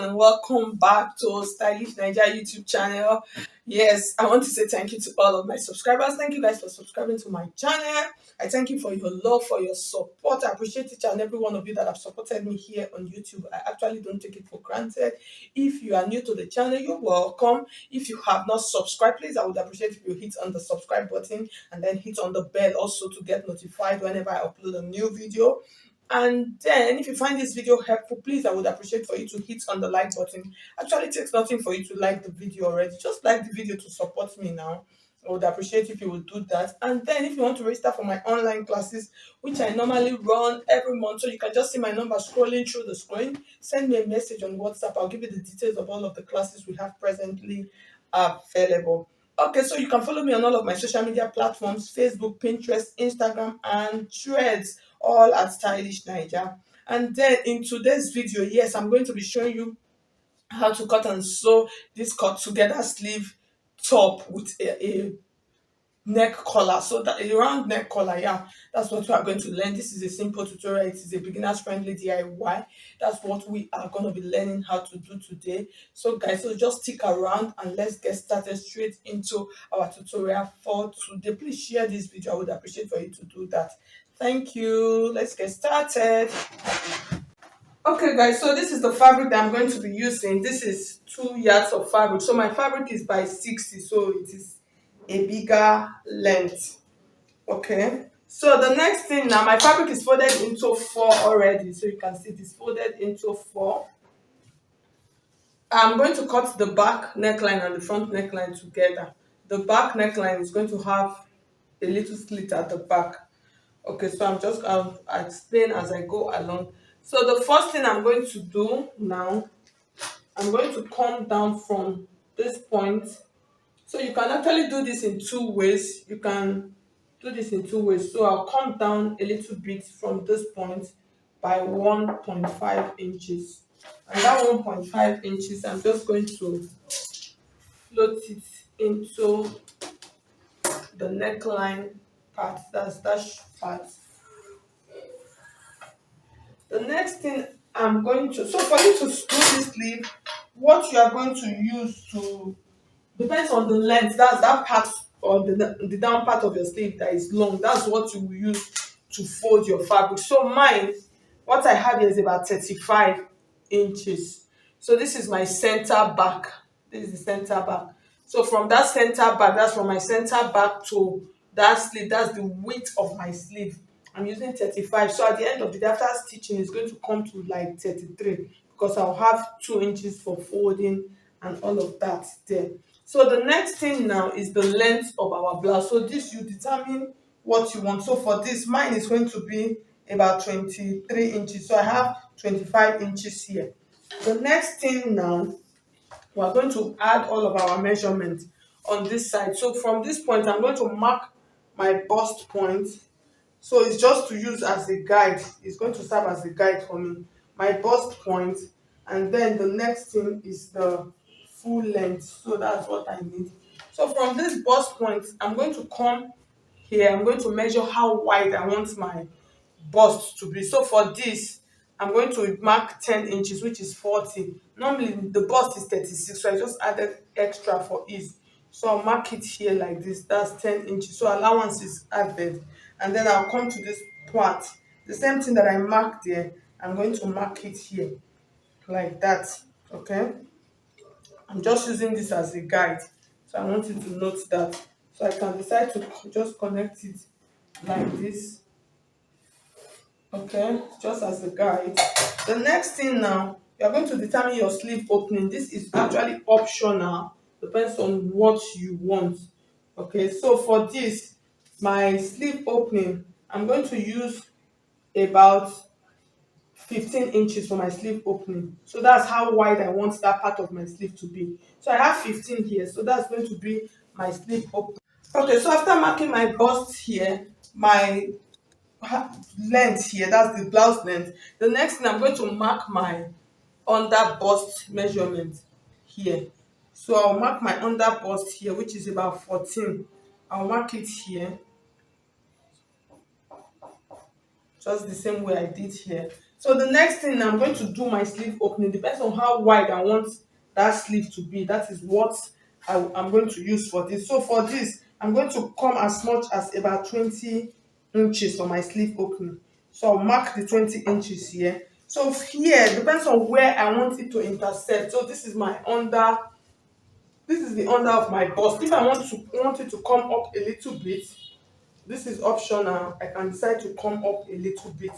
and welcome back to Stylish Naija YouTube channel. Yes, I want to say thank you to all of my subscribers. Thank you guys for subscribing to my channel. I thank you for your love, for your support. I appreciate each and every one of you that have supported me here on YouTube. I actually don't take it for granted. If you are new to the channel, you're welcome. If you have not subscribed, please, I would appreciate if you hit on the subscribe button and then hit on the bell also to get notified whenever I upload a new video. And then if you find this video helpful, please, I would appreciate for you to hit on the like button. Actually, it takes nothing for you to like the video already. Just like the video to support me now. I would appreciate if you would do that. And then if you want to register for my online classes, which I normally run every month, so you can just see my number scrolling through the screen, send me a message on WhatsApp. I'll give you the details of all of the classes we have presently available. Okay, so you can follow me on all of my social media platforms: Facebook, Pinterest, Instagram, and Threads, all at Stylish Naija. And then in today's video, yes, I'm going to be showing you how to cut and sew this cut together sleeve top with a neck collar. So that a round neck collar, yeah, that's what we are going to learn. This is a simple tutorial. It is a beginners friendly DIY. That's what we are going to be learning how to do today. So guys, so just stick around and let's get started straight into our tutorial for today. Please share this video. I would appreciate for you to do that. Thank you. Let's get started. Okay guys, so this is the fabric that I'm going to be using. This is 2 yards of fabric. So my fabric is by 60, so it is a bigger length. Okay, so the next thing, now my fabric is folded into 4 already, so you can see it is folded into 4. I'm going to cut the back neckline and the front neckline together. The back neckline is going to have a little slit at the back. Okay, so I'll explain as I go along. So the first thing I'm going to do now, I'm going to come down from this point. So you can actually do this in 2 ways. You can do this in 2 ways. So I'll come down a little bit from this point by 1.5 inches. And that 1.5 inches, I'm just going to float it into the neckline part. That's that part. The next thing I'm going to, so for you to do this sleeve, what you are going to use to, depends on the length. That's that part, or the down part of your sleeve that is long. That's what you will use to fold your fabric. So mine, what I have here is about 35 inches. So this is my center back. This is the center back. So from that center back, that's from my center back to that sleeve, that's the width of my sleeve. I'm using 35. So at the end of the day, after stitching, it's going to come to like 33, because I'll have 2 inches for folding and all of that there. So the next thing now is the length of our blouse. So this, you determine what you want. So for this, mine is going to be about 23 inches. So I have 25 inches here. The next thing now, we're going to add all of our measurements on this side. So from this point, I'm going to mark my bust point. So it's just to use as a guide. It's going to serve as a guide for me. My bust point, and then the next thing is the full length. So that's what I need. So from this bust point, I'm going to come here. I'm going to measure how wide I want my bust to be. So for this, I'm going to mark 10 inches, which is 40. Normally the bust is 36, so I just added extra for ease. So I'll mark it here like this. That's 10 inches. So allowance is added. And then I'll come to this part. The same thing that I marked there, I'm going to mark it here like that. Okay. I'm just using this as a guide. So I want you to note that. So I can decide to just connect it like this. Okay, just as a guide. The next thing now, you're going to determine your sleeve opening. This is actually optional, depends on what you want. Okay, so for this, my sleeve opening, I'm going to use about 15 inches for my sleeve opening. So that's how wide I want that part of my sleeve to be. So I have 15 here, so that's going to be my sleeve opening. Okay, so after marking my bust here, my length here, that's the blouse length. The next thing, I'm going to mark my under bust measurement here. So I'll mark my under bust here, which is about 14. I'll mark it here just the same way I did here. So the next thing I'm going to do my sleeve opening depends on how wide I want that sleeve to be. That is what I'm going to use for this. So for this, I'm going to come as much as about 20 inches for my sleeve opening. So I'll mark the 20 inches here. So here depends on where I want it to intersect. So this is my under, this is the under of my bust. If I want it to come up a little bit, this is optional. I can decide to come up a little bit.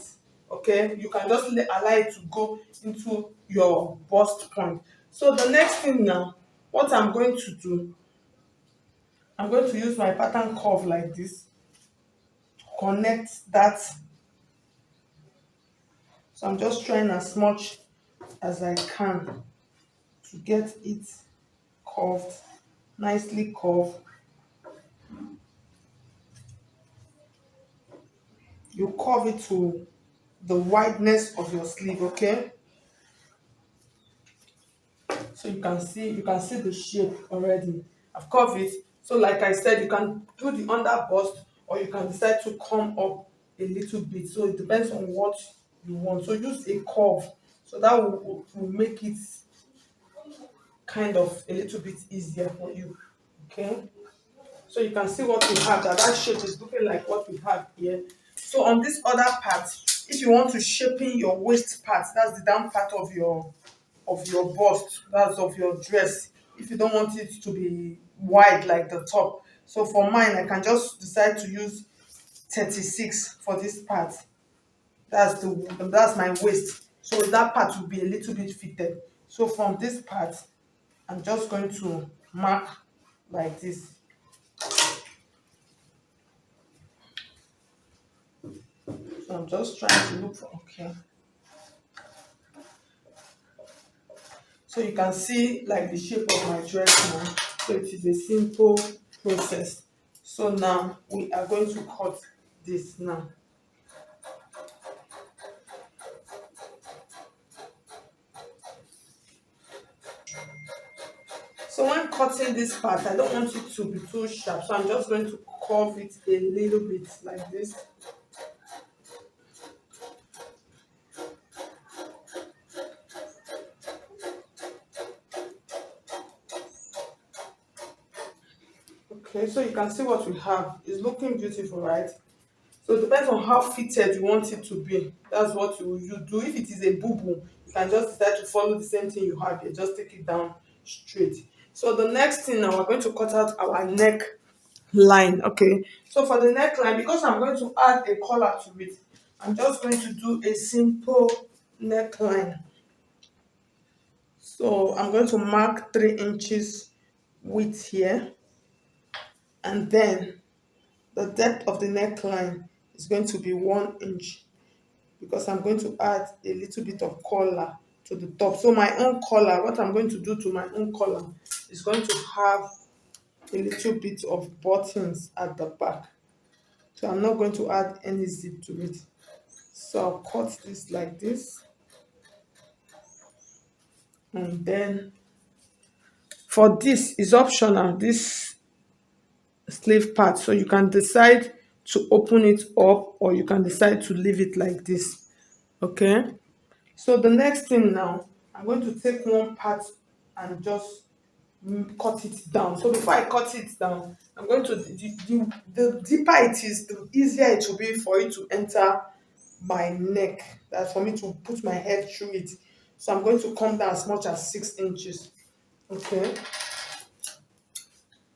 Okay, you can just allow it to go into your bust point. So the next thing now, what I'm going to do, I'm going to use my pattern curve like this, connect that. So I'm just trying as much as I can to get it curved, nicely curved. You curve it to the wideness of your sleeve, okay? So you can see the shape already. I've curved it. So like I said, you can do the under bust or you can decide to come up a little bit. So it depends on what you want. So use a curve. So that will make it kind of a little bit easier for you. Okay. So you can see what we have, that shape is looking like what we have here. So on this other part, if you want to shape in your waist part, that's the down part of your bust, that's of your dress, if you don't want it to be wide like the top. So for mine, I can just decide to use 36 for this part. That's my waist. So that part will be a little bit fitted. So from this part, I'm just going to mark like this. So I'm just trying to look for, okay. So you can see like the shape of my dress now. So it is a simple process. So now we are going to cut this now. So when cutting this part, I don't want it to be too sharp. So I'm just going to curve it a little bit like this. Okay, so you can see what we have. It's looking beautiful, right? So it depends on how fitted you want it to be. That's what you do. If it is a boo-boo, you can just decide to follow the same thing you have here. Just take it down straight. So the next thing now, we're going to cut out our neck line. Okay. So for the neckline, because I'm going to add a collar to it, I'm just going to do a simple neckline. So I'm going to mark 3 inches width here, and then the depth of the neckline is going to be 1 inch because I'm going to add a little bit of collar to the top. So my own collar, what I'm going to do to my own collar is going to have a little bit of buttons at the back. So I'm not going to add any zip to it. So I'll cut this like this. And then for this is optional, this sleeve part. So you can decide to open it up or you can decide to leave it like this. Okay. So the next thing now, I'm going to take one part and just cut it down. So before I cut it down, I'm going to, the deeper it is, the easier it will be for it to enter my neck. That's for me to put my head through it. So I'm going to come down as much as 6 inches. Okay.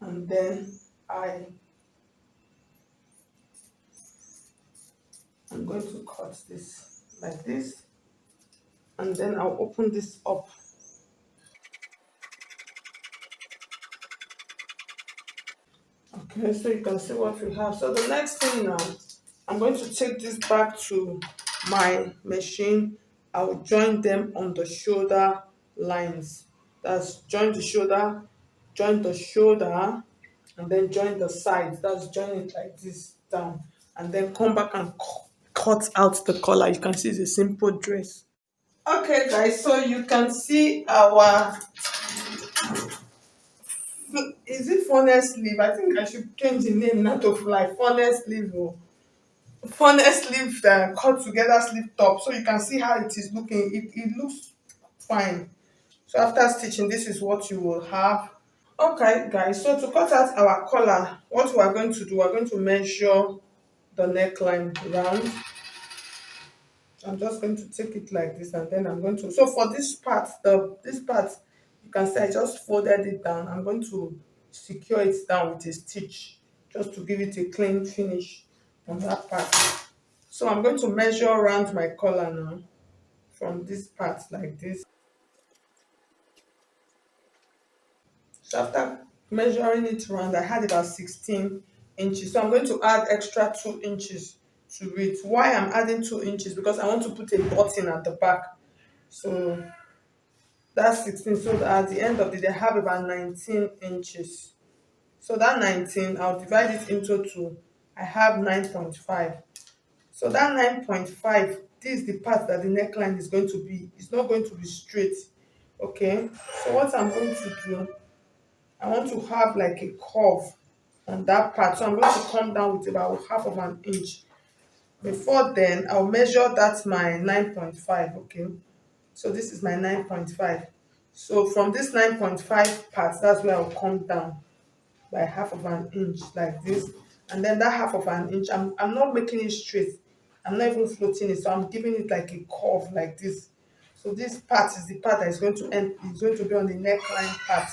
And then I am going to cut this like this. And then I'll open this up. Okay, so you can see what we have. So the next thing now, I'm going to take this back to my machine. I will join them on the shoulder lines. That's join the shoulder, and then join the sides. That's join it like this down, and then come back and cut out the collar. You can see it's a simple dress. Okay, guys, so you can see our, is it funnel sleeve? I think I should change the name now to like funnel sleeve. Oh. funnel sleeve cut together sleeve top, so you can see how it is looking. It looks fine. So after stitching, this is what you will have. Okay guys, so to cut out our collar, what we are going to do, we're going to measure the neckline round. I'm just going to take it like this, and then I'm going to, so for this part, this part, you can see I just folded it down. I'm going to secure it down with a stitch just to give it a clean finish on that part. So I'm going to measure around my collar now from this part like this. So after measuring it around, I had about 16 inches. So I'm going to add extra 2 inches to it. Why I'm adding 2 inches? Because I want to put a button at the back. So that's 16. So at the end of the day, I have about 19 inches. So that 19, I'll divide it into two. I have 9.5. So that 9.5, this is the part that the neckline is going to be. It's not going to be straight. Okay. So what I'm going to do, I want to have like a curve on that part. So I'm going to come down with about half of an inch. Before then, I'll measure that's my 9.5. Okay. So this is my 9.5. So from this 9.5 part, that's where I'll come down by half of an inch like this. And then that half of an inch, I'm not making it straight. I'm not even floating it. So I'm giving it like a curve like this. So this part is the part that is going to end, is going to be on the neckline part.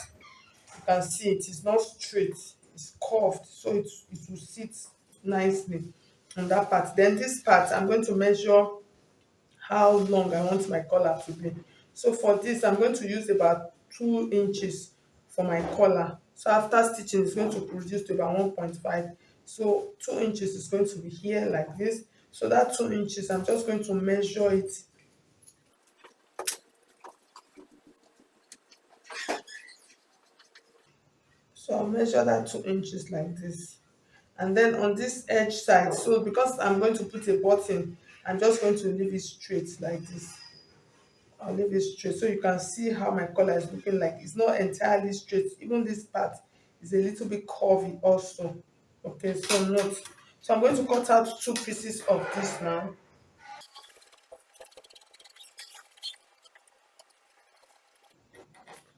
You can see it is not straight, it's curved, so it will sit nicely on that part. Then this part, I'm going to measure how long I want my collar to be. So for this, I'm going to use about 2 inches for my collar. So after stitching, it's going to reduce to about 1.5. So 2 inches is going to be here like this. So that 2 inches, I'm just going to measure it. So I'll measure that 2 inches like this. And then on this edge side, so because I'm going to put a button, I'm just going to leave it straight like this. I'll leave it straight so you can see how my collar is looking like. It's not entirely straight. Even this part is a little bit curvy also. Okay, so note. So I'm going to cut out 2 pieces of this now.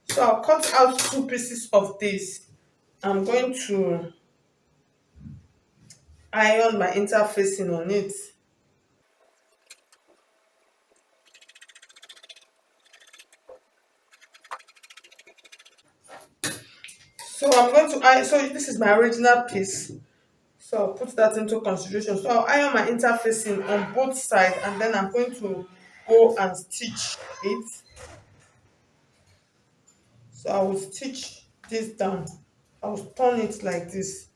So I'll cut out 2 pieces of this. I'm going to iron my interfacing on it. So I'm going to iron, so this is my original piece. So I'll put that into consideration. So I'll iron my interfacing on both sides, and then I'm going to go and stitch it. So I will stitch this down. I will turn it like this.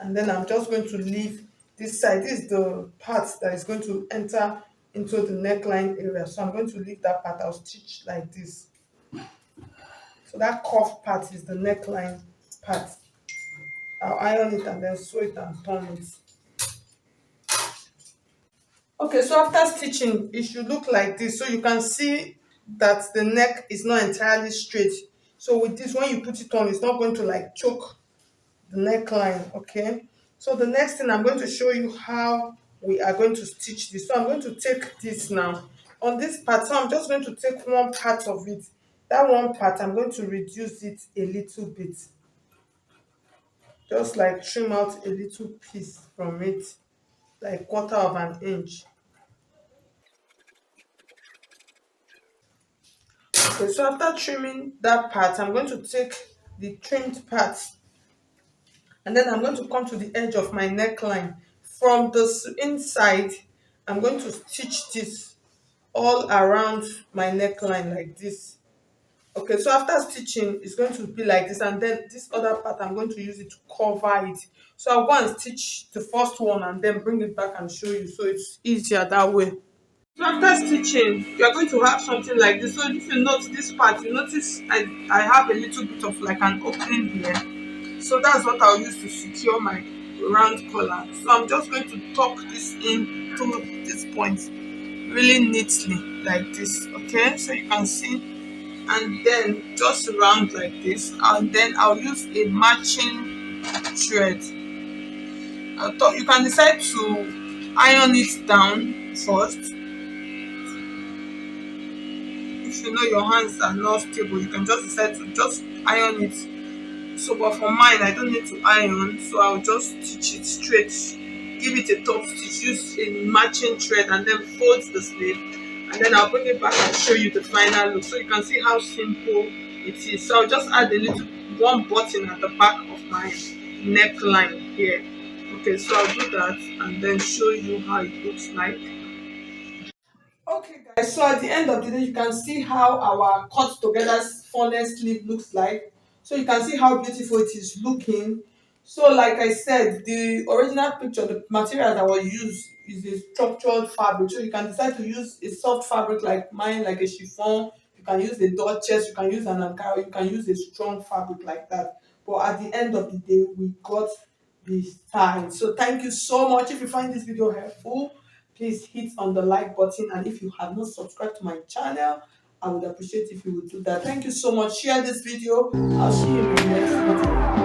And then I'm just going to leave this side. This is the part that is going to enter into the neckline area. So I'm going to leave that part. I'll stitch like this. So that curved part is the neckline part. I'll iron it and then sew it and turn it. Okay, so after stitching, it should look like this. So you can see that the neck is not entirely straight. So with this, when you put it on, it's not going to like choke the neckline. Okay. So the next thing, I'm going to show you how we are going to stitch this. So I'm going to take this now. On this part, so I'm just going to take one part of it. That one part, I'm going to reduce it a little bit. Just like trim out a little piece from it, like quarter of an inch. Okay, so after trimming that part, I'm going to take the trimmed part, and then I'm going to come to the edge of my neckline. From the inside, I'm going to stitch this all around my neckline like this. Okay, so after stitching, it's going to be like this, and then this other part, I'm going to use it to cover it. So I'll go and stitch the first one and then bring it back and show you, so it's easier that way. So after stitching, you're going to have something like this. So if you note this part, you notice I have a little bit of like an opening here. So that's what I'll use to secure my round collar. So I'm just going to tuck this in to this point really neatly like this. Okay, so you can see, and then just round like this, and then I'll use a matching thread. You can decide to iron it down first. If you know your hands are not stable, you can just decide to just iron it. So, but for mine, I don't need to iron, so I'll just stitch it straight. Give it a top stitch, use a matching thread, and then fold the sleeve. And then I'll bring it back and show you the final look, so you can see how simple it is. So I'll just add a little one button at the back of my neckline here. Okay, so I'll do that and then show you how it looks like. Okay, guys, so at the end of the day, you can see how our cut together funnel sleeve looks like. So you can see how beautiful it is looking. So, like I said, the original picture, the material that was used is a structured fabric. So you can decide to use a soft fabric like mine, like a chiffon. You can use a Duchess, you can use an Ankara, you can use a strong fabric like that. But at the end of the day, we got the style. So thank you so much. If you find this video helpful, please hit on the like button, and if you have not subscribed to my channel, I would appreciate if you would do that. Thank you so much. Share this video. I'll see you in the next video.